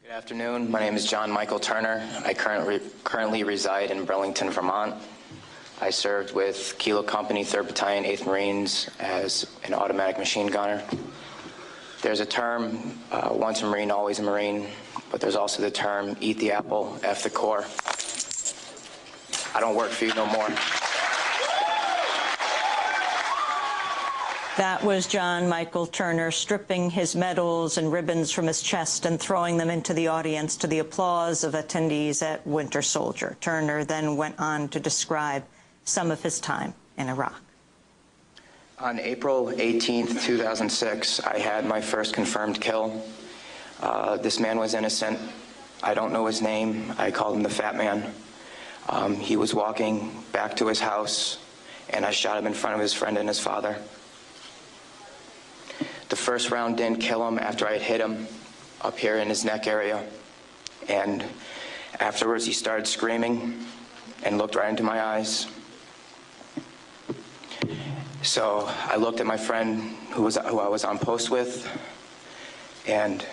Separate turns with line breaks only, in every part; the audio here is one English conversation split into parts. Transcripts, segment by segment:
Good afternoon. My name is John Michael Turner. I currently reside in Burlington, Vermont. I served with Kilo Company, 3rd Battalion, 8th Marines as an automatic machine gunner. There's a term, once a Marine, always a Marine, but there's also the term, eat the apple, F the Corps. I don't work for you no more.
That was John Michael Turner stripping his medals and ribbons from his chest and throwing them into the audience to the applause of attendees at Winter Soldier. Turner then went on to describe some of his time in Iraq.
On April 18th, 2006, I had my first confirmed kill. This man was innocent. I don't know his name. I called him the Fat Man. He was walking back to his house, and I shot him in front of his friend and his father. The first round didn't kill him after I had hit him up here in his neck area. And afterwards, he started screaming and looked right into my eyes. So I looked at my friend who I was on post with, and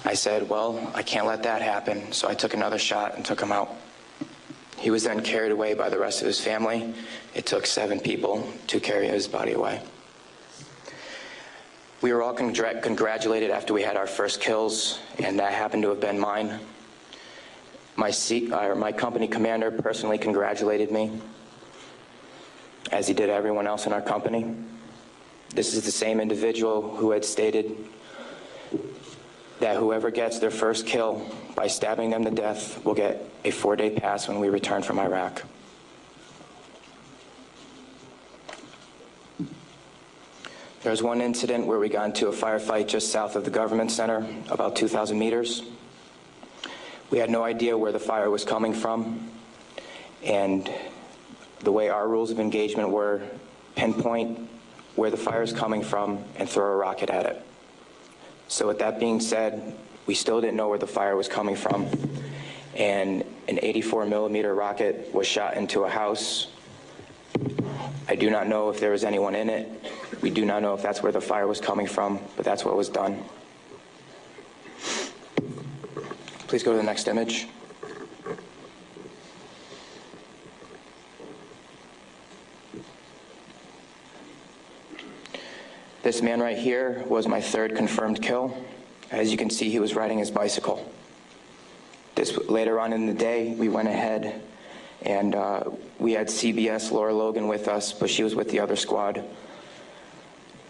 I said, well, I can't let that happen. So I took another shot and took him out. He was then carried away by the rest of his family. It took 7 people to carry his body away. We were all congratulated after we had our first kills, and that happened to have been mine. My company commander personally congratulated me, as he did everyone else in our company. This is the same individual who had stated that whoever gets their first kill by stabbing them to death will get a 4-day pass when we return from Iraq. There was one incident where we got into a firefight just south of the government center, about 2,000 meters. We had no idea where the fire was coming from, and the way our rules of engagement were, pinpoint where the fire is coming from and throw a rocket at it. So with that being said, we still didn't know where the fire was coming from, and an 84-millimeter rocket was shot into a house. I do not know if there was anyone in it. We do not know if that's where the fire was coming from, but that's what was done. Please go to the next image. This man right here was my 3rd confirmed kill. As you can see, he was riding his bicycle. Later on in the day, we went ahead and we had CBS Laura Logan with us, but she was with the other squad.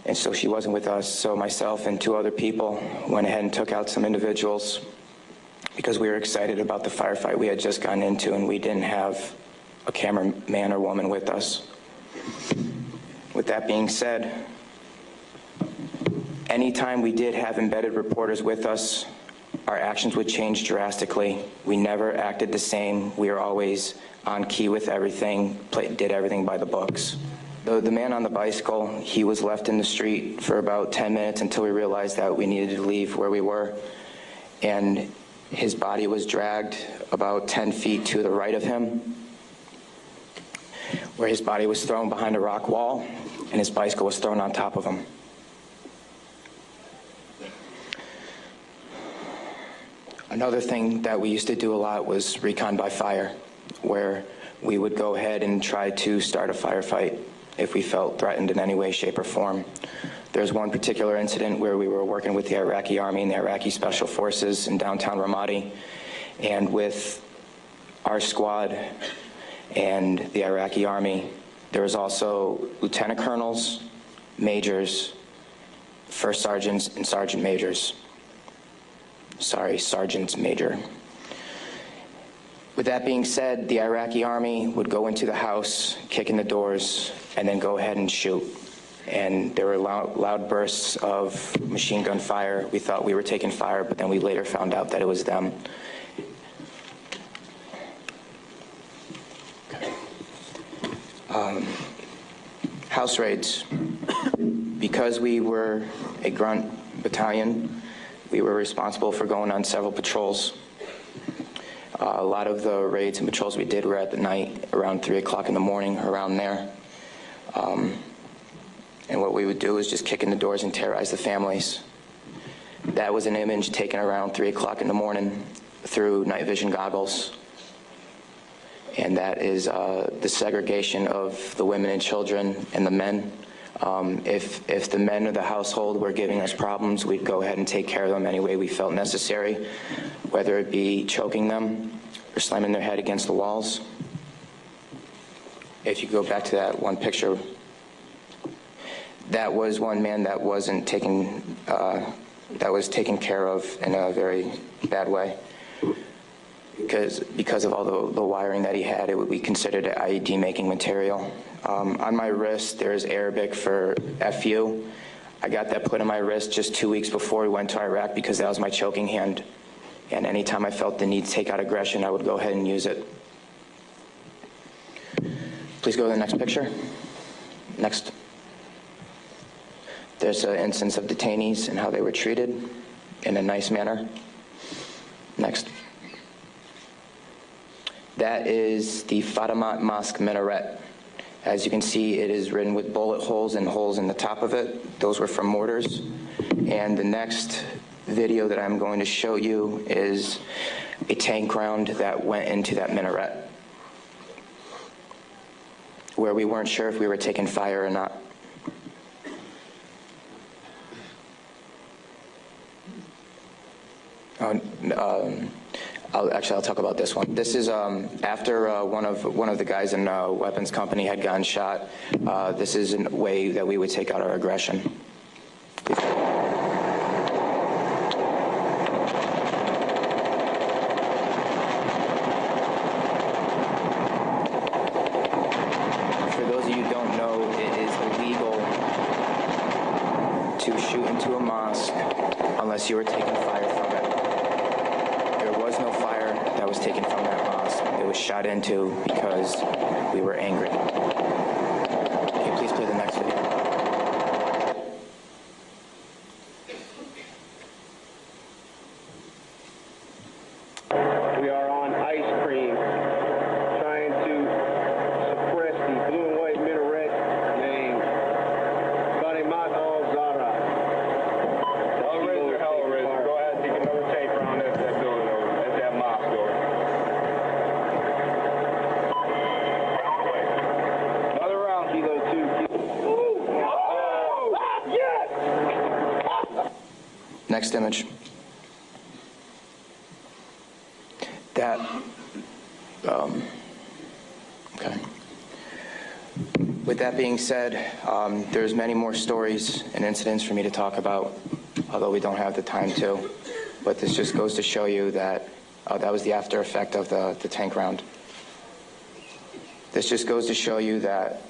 And so she wasn't with us. So myself and 2 other people went ahead and took out some individuals because we were excited about the firefight we had just gotten into, and we didn't have a cameraman or woman with us. With that being said, anytime we did have embedded reporters with us, our actions would change drastically. We never acted the same. We were always on key with everything, did everything by the books. The man on the bicycle, he was left in the street for about 10 minutes until we realized that we needed to leave where we were. And his body was dragged about 10 feet to the right of him, where his body was thrown behind a rock wall, and his bicycle was thrown on top of him. Another thing that we used to do a lot was recon by fire, where we would go ahead and try to start a firefight if we felt threatened in any way, shape, or form. There's one particular incident where we were working with the Iraqi Army and the Iraqi Special Forces in downtown Ramadi, and with our squad and the Iraqi Army, there was also lieutenant colonels, majors, first sergeants, and sergeant majors. Sorry, sergeants major. With that being said, the Iraqi Army would go into the house, kick in the doors, and then go ahead and shoot. And there were loud bursts of machine gun fire. We thought we were taking fire, but then we later found out that it was them. House raids. Because we were a grunt battalion, we were responsible for going on several patrols. A lot of the raids and patrols we did were at the night, around 3 o'clock in the morning, around there. And what we would do is just kick in the doors and terrorize the families. That was an image taken around 3 o'clock in the morning through night vision goggles. And that is the segregation of the women and children and the men. If the men of the household were giving us problems, we'd go ahead and take care of them any way we felt necessary, whether it be choking them or slamming their head against the walls. If you go back to that one picture, that was one man that wasn't taken, that was taken care of in a very bad way. Because of all the wiring that he had, it would be considered IED making material. On my wrist, there's Arabic for FU. I got that put on my wrist just 2 weeks before we went to Iraq because that was my choking hand. And anytime I felt the need to take out aggression, I would go ahead and use it. Please go to the next picture. Next. There's an instance of detainees and how they were treated in a nice manner. Next. That is the Fatimat Mosque minaret. As you can see, it is written with bullet holes and holes in the top of it. Those were from mortars. And the next video that I'm going to show you is a tank round that went into that minaret, where we weren't sure if we were taking fire or not. I'll talk about this one. This is after one of the guys in a weapons company had gotten shot. This is a way that we would take out our aggression. For those of you who don't know, it is illegal to shoot into a mosque unless you are taking fire from it. There was no fire that was taken from that mosque. It was shot into because we were angry. Can you please play the next video?
We are on ice cream, trying to suppress the blue and white minaret named Fatimat al-Zahra.
Hell raiser, hell raiser. Go ahead and take another tape around that building over, that mosque door. Another round.
Kilo 2. Oh! Yes!
Next image. That, okay. With that being said, there's many more stories and incidents for me to talk about, although we don't have the time to. But this just goes to show you that that was the after effect of the tank round. This just goes to show you that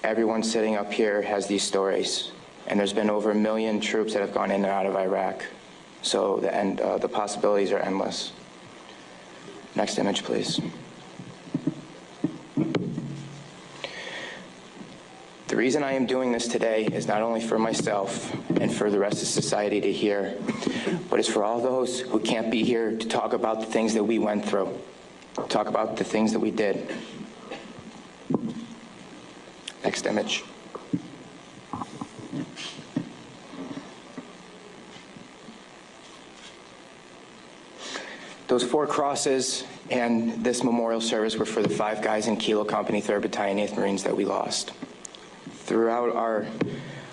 everyone sitting up here has these stories. And there's been over 1 million troops that have gone in and out of Iraq. So the possibilities are endless. Next image, please. The reason I am doing this today is not only for myself and for the rest of society to hear, but it's for all those who can't be here to talk about the things that we went through, talk about the things that we did. Next image. Those 4 crosses and this memorial service were for the 5 guys in Kilo Company, 3rd Battalion, 8th Marines that we lost. Throughout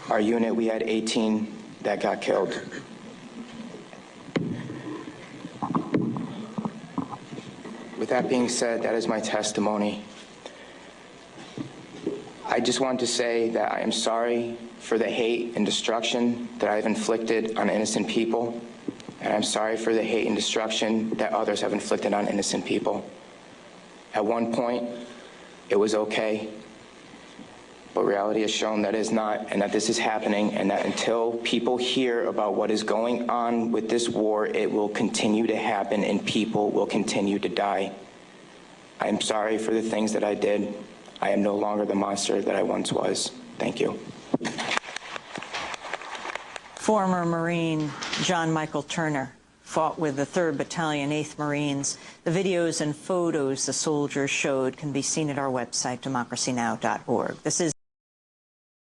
our unit, we had 18 that got killed. With that being said, that is my testimony. I just want to say that I am sorry for the hate and destruction that I've inflicted on innocent people. And I'm sorry for the hate and destruction that others have inflicted on innocent people. At one point, it was okay, but reality has shown that it is not, and that this is happening, and that until people hear about what is going on with this war, it will continue to happen and people will continue to die. I am sorry for the things that I did. I am no longer the monster that I once was. Thank you.
Former Marine John Michael Turner fought with the 3rd Battalion, 8th Marines. The videos and photos the soldiers showed can be seen at our website, democracynow.org. This is